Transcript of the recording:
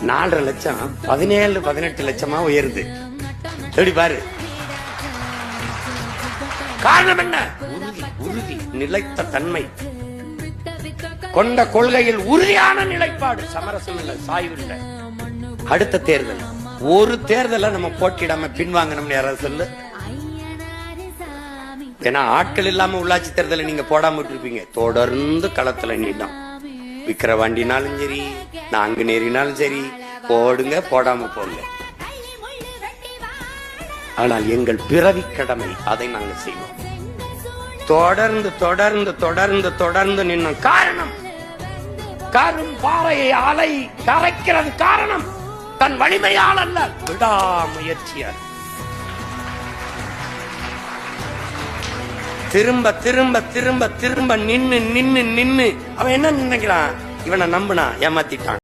4.5 லட்சம் 17-18 லட்சமா உயருது. எப்படி பாரு. காரணம் என்ன? உறுதி, நிலைத்த தன்மை, கொண்ட கொள்கையில் உறுதியான நிலைப்பாடு, சமரசம் இல்ல, சாய்வு இல்ல. அடுத்த தேர்தல், ஒரு தேர்தலை நம்ம போட்டியிடாம பின்வாங்கணும்னு யாராவது சொல்லு. ஏன்னா ஆட்கள் இல்லாம உள்ளாட்சி தேர்தலை நீங்க போடாம விட்டுருப்பீங்க. தொடர்ந்து களத்துல நீதான் விக்கிரவாண்டினாலும் சரி, நாங்குநேரினாலும் சரி, போடுங்க, போடாம போங்க. ஆனால் எங்கள் பிறவி கடமை, அதை நாங்கள் செய்வோம். தொடர்ந்து தொடர்ந்து தொடர்ந்து தொடர்ந்து நின்ன காரணம், கரும் பாறையை அலை கரைக்கிறது காரணம் தன் வலிமையால் அல்ல, விடாமுயற்சியால். திரும்ப திரும்ப திரும்ப திரும்ப நின்னு நின்னு நின்னு அவன் என்ன நினைக்கிறான்? இவனை நம்புனா ஏமாத்திட்டான்.